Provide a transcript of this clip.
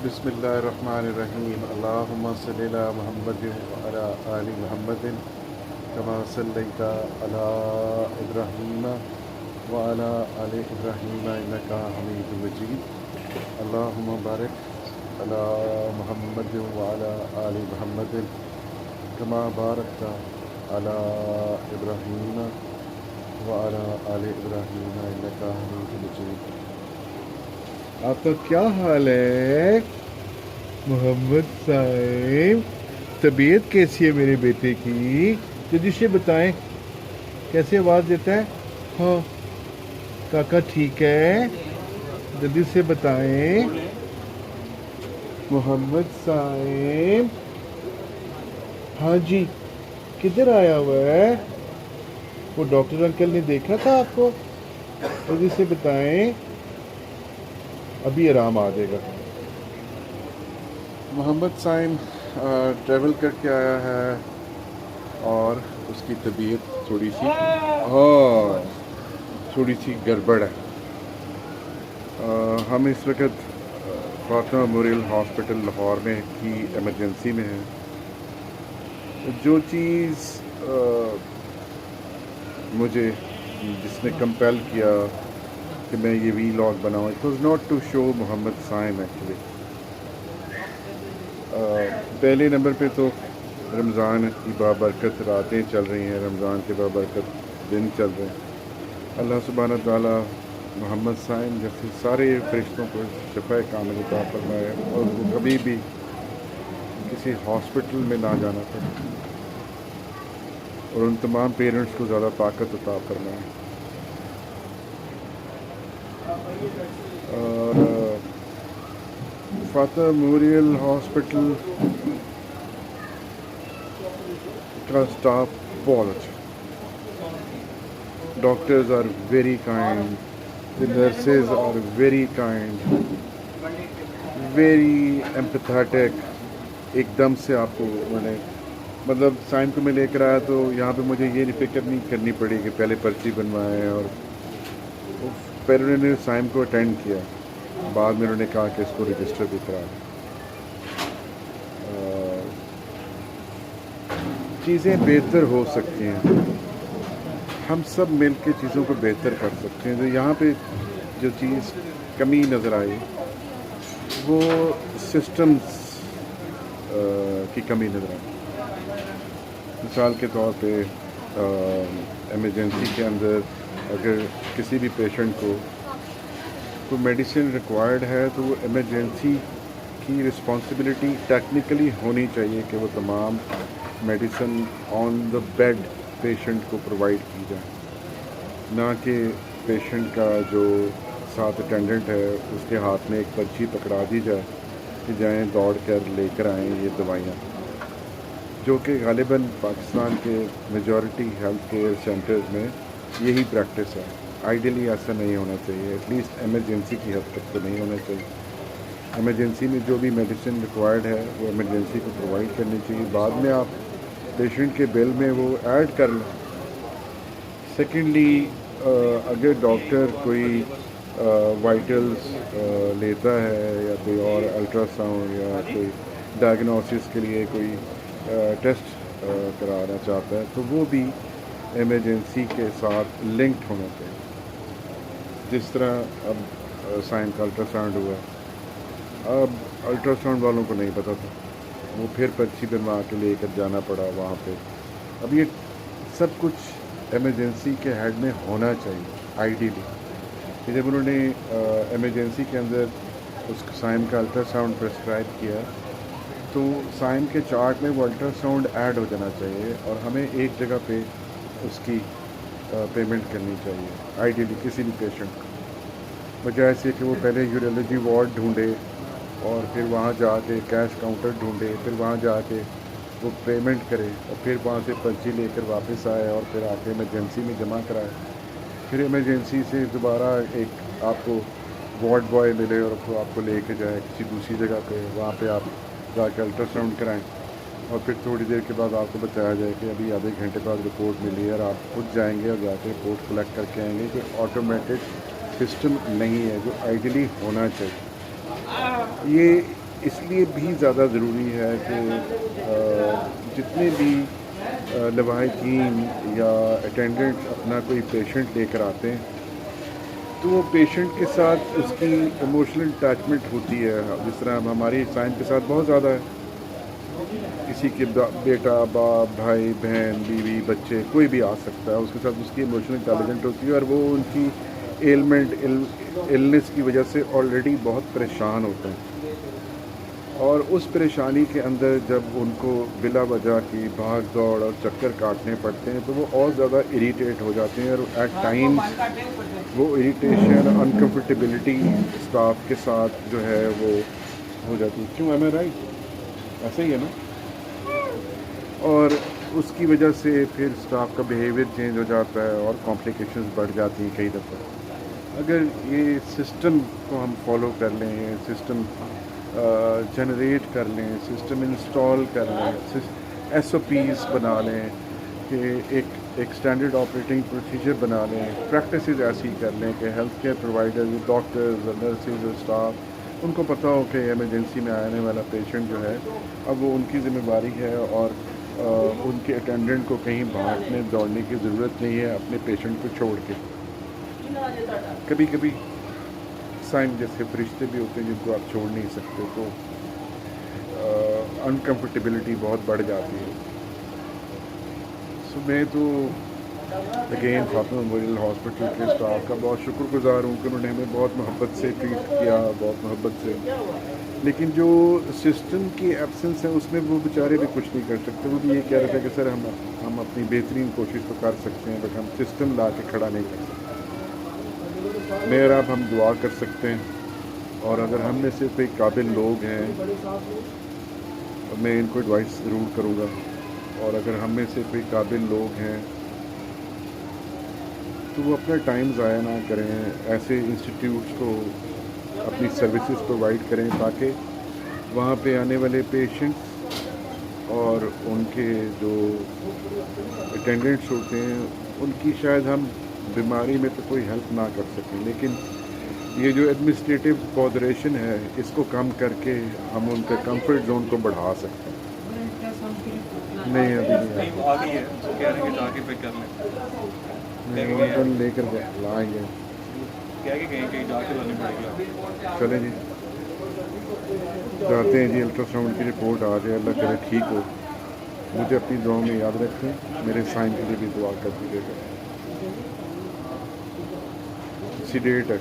بسم اللہ الرحمن الرحیم اللہم صلی علی محمد وعلی آل محمد کما صلیت علی ابراہیم وعلی آل ابراہیم انک حمید مجید اللہم بارک علی محمد وعلی آل محمد کما بارکت علی ابراہیم وعلی آل ابراہیم انک حمید مجید۔ آپ کا کیا حال ہے محمد صاحب؟ طبیعت کیسی ہے میرے بیٹے کی؟ جلدی سے بتائیں، کیسے آواز دیتا ہے؟ ہاں کاکا ٹھیک ہے؟ جلدی سے بتائیں محمد صاحب۔ ہاں جی، کدھر آیا ہوا ہے؟ وہ ڈاکٹر انکل نے دیکھا تھا آپ کو؟ جلدی سے بتائیں، ابھی آرام آ جائے گا۔ محمد صاحب ٹریول کر کے آیا ہے اور اس کی طبیعت تھوڑی سی گڑبڑ ہے۔ ہم اس وقت فاطمہ میموریل ہاسپٹل لاہور میں کی ایمرجنسی میں ہیں۔ جو چیز مجھے جس نے کمپیل کیا کہ میں یہ وی لاگ بناؤں، it was not to show Muhammad صاحب ایکچولی۔ پہلے نمبر پہ تو رمضان کی بابرکت راتیں چل رہی ہیں، رمضان کے بابرکت دن چل رہے ہیں۔ اللہ سبحانہ تعالیٰ محمد صاحب جیسے سارے فرشتوں کو شفاء کامل عطا فرمائے اور وہ کبھی بھی کسی ہاسپٹل میں نہ جانا پڑے، اور ان تمام پیرنٹس کو زیادہ طاقت عطا فرمائے۔ اور فاطمہ میموریل ہاسپٹل کا اسٹاف بہت اچھا، doctors are very kind, the nurses are very kind, very empathetic. ایک دم سے آپ کو میں نے مطلب سائن کو میں لے کر آیا تو یہاں پہ مجھے یہ فکر نہیں کرنی پڑی کہ پہلے پرچی بنوائیں، اور پہلے انہوں نے سائن کو اٹینڈ کیا، بعد میں انہوں نے کہا کہ اس کو رجسٹر بھی کرا دیں۔ چیزیں بہتر ہو سکتی ہیں، ہم سب مل کے چیزوں کو بہتر کر سکتے ہیں۔ جو یہاں پہ جو چیز کمی نظر آئی وہ سسٹمز کی کمی نظر آئی۔ مثال کے طور پہ ایمرجنسی کے اندر اگر کسی بھی پیشنٹ کو کوئی میڈیسن ریکوائرڈ ہے تو وہ ایمرجنسی کی رسپانسبلٹی ٹیکنیکلی ہونی چاہیے کہ وہ تمام میڈیسن آن دا بیڈ پیشنٹ کو پرووائڈ کی جائے، نہ کہ پیشنٹ کا جو ساتھ اٹینڈنٹ ہے اس کے ہاتھ میں ایک پرچی پکڑا دی جائے کہ جائیں دوڑ کر لے کر آئیں یہ دوائیاں، جو کہ غالباً پاکستان کے میجورٹی ہیلتھ کیئر سینٹرز میں یہی پریکٹس ہے۔ آئیڈیلی ایسا نہیں ہونا چاہیے، ایٹ لیسٹ ایمرجنسی کی حد تک تو نہیں ہونا چاہیے۔ ایمرجنسی میں جو بھی میڈیسن ریکوائرڈ ہے وہ ایمرجنسی کو پرووائڈ کرنی چاہیے، بعد میں آپ پیشنٹ کے بل میں وہ ایڈ کر لیں۔ سیکنڈلی، اگر ڈاکٹر کوئی وائٹلس لیتا ہے یا کوئی اور الٹرا ساؤنڈ یا کوئی ڈائگنوسس کے لیے کوئی ٹیسٹ کرانا چاہتا ہے تو وہ بھی ایمرجنسی کے ساتھ لنکڈ ہونا چاہیے۔ جس طرح اب سائن کا الٹرا ساؤنڈ ہوا، اب الٹرا ساؤنڈ والوں کو نہیں پتہ تھا، وہ پھر پرچی بنوا کے لے کر جانا پڑا وہاں پہ۔ اب یہ سب کچھ ایمرجنسی کے ہیڈ میں ہونا چاہیے آئیڈیلی، کہ جب انہوں نے ایمرجنسی کے اندر اس سائن کا الٹرا ساؤنڈ پرسکرائب کیا تو سائن کے چارٹ میں وہ الٹرا ساؤنڈ ایڈ ہو جانا چاہیے اور ہمیں ایک جگہ پہ اس کی پیمنٹ کرنی چاہیے آئیڈیلی کسی بھی پیشنٹ کو، بجائے سے کہ وہ پہلے یورولوجی وارڈ ڈھونڈے اور پھر وہاں جا کے کیش کاؤنٹر ڈھونڈے، پھر وہاں جا کے وہ پیمنٹ کرے اور پھر وہاں سے پرچی لے کر واپس آئے اور پھر آ کے ایمرجنسی میں جمع کرائے، پھر ایمرجنسی سے دوبارہ ایک آپ کو وارڈ بوائے ملے اور وہ آپ کو لے کے جائے کسی دوسری جگہ پہ، وہاں پہ آپ جا کے الٹرا ساؤنڈ کرائیں اور پھر تھوڑی دیر کے بعد آپ کو بتایا جائے کہ ابھی آدھے گھنٹے بعد رپورٹ ملی ہے اور آپ خود جائیں گے اور جا کے رپورٹ کلیکٹ کر کے آئیں گے، کہ آٹومیٹک سسٹم نہیں ہے جو آئیڈیلی ہونا چاہیے۔ یہ اس لیے بھی زیادہ ضروری ہے کہ جتنے بھی لواحقین یا اٹینڈنٹ اپنا کوئی پیشنٹ لے کر آتے ہیں تو وہ پیشنٹ کے ساتھ اس کی ایموشنل اٹیچمنٹ ہوتی ہے، جس طرح ہماری سائن کے ساتھ بہت زیادہ ہے. کسی کے بیٹا باپ بھائی بہن بیوی بچے کوئی بھی آ سکتا ہے، اس کے ساتھ اس کی ایموشنل انٹیلیجنٹ ہوتی ہے اور وہ ان کی ایلمنٹ النس کی وجہ سے آلریڈی بہت پریشان ہوتے ہیں، اور اس پریشانی کے اندر جب ان کو بلا وجہ کی بھاگ دوڑ اور چکر کاٹنے پڑتے ہیں تو وہ اور زیادہ اریٹیٹ ہو جاتے ہیں، اور ایٹ ٹائمز وہ اریٹیشن انکمفرٹیبلٹی اسٹاف کے ساتھ جو ہے وہ ہو جاتی ہے. کیوں ایم اے رائٹ؟ ایسا ہی ہے نا. اور اس کی وجہ سے پھر اسٹاف کا بیہیویئر چینج ہو جاتا ہے اور کمپلیکیشنز بڑھ جاتی ہیں کئی دفعہ. اگر یہ سسٹم کو ہم فالو کر لیں، سسٹم جنریٹ کر لیں، سسٹم انسٹال کر لیں، ایس او پیز بنا لیں کہ ایک اسٹینڈرڈ آپریٹنگ پروسیجر بنا لیں، پریکٹسز ایسی کر لیں کہ ہیلتھ کیئر پرووائڈرز، ڈاکٹرز اور نرسز اور اسٹاف ان کو پتہ ہو کہ ایمرجنسی میں آنے والا پیشنٹ جو ہے اب وہ ان کی ذمہ داری ہے، اور ان کے اٹینڈنٹ کو کہیں بھاگنے دوڑنے کی ضرورت نہیں ہے اپنے پیشنٹ کو چھوڑ کے. کبھی کبھی سائن جیسے فرشتے بھی ہوتے ہیں جن کو آپ چھوڑ نہیں سکتے، تو انکمفرٹیبلٹی بہت بڑھ جاتی ہے. سو میں تو اگین فاطمہ میموریل ہاسپٹل کے اسٹاف کا بہت شکر گزار ہوں کہ انہوں نے ہمیں بہت محبت سے ٹریٹ کیا، بہت محبت سے. لیکن جو سسٹم کی ایبسنس ہے اس میں وہ بیچارے بھی کچھ نہیں کر سکتے. وہ بھی یہ کہہ رہے تھے کہ سر ہم اپنی بہترین کوشش تو کر سکتے ہیں بٹ ہم سسٹم لا کے کھڑا نہیں کر سکتے. میں اور آپ ہم دعا کر سکتے ہیں، اور اگر ہم میں سے کوئی قابل لوگ ہیں میں ان کو ایڈوائس ضرور کروں گا، اور اگر ہم میں سے کوئی قابل لوگ ہیں تو وہ اپنا ٹائم ضائع نہ کریں، ایسے انسٹیٹیوٹس کو اپنی سروسز پرووائڈ کریں تاکہ وہاں پہ آنے والے پیشنٹس اور ان کے جو اٹینڈنٹس ہوتے ہیں ان کی شاید ہم بیماری میں تو کوئی ہیلپ نہ کر سکیں، لیکن یہ جو ایڈمنسٹریٹو بودریشن ہے اس کو کم کر کے ہم ان کے کمفرٹ زون کو بڑھا سکتے ہیں. نہیں ابھی نہیں آ گئی ہے تو کہہ رہے ہیں کہ جا کے پک کر لیں، نہیں لے کر لائیں گے. کہہ کے کہیں کہیں جا کے لانی پڑے گی. چلیں جی جاتے ہیں جی. الٹرا ساؤنڈ کی رپورٹ آ جائے، اللہ کرے ٹھیک ہو. مجھے اپنی دعاؤں میں یاد رکھیں، میرے سائن کے لیے بھی دعا کر دیجیے گا. سیڈیٹ ہے.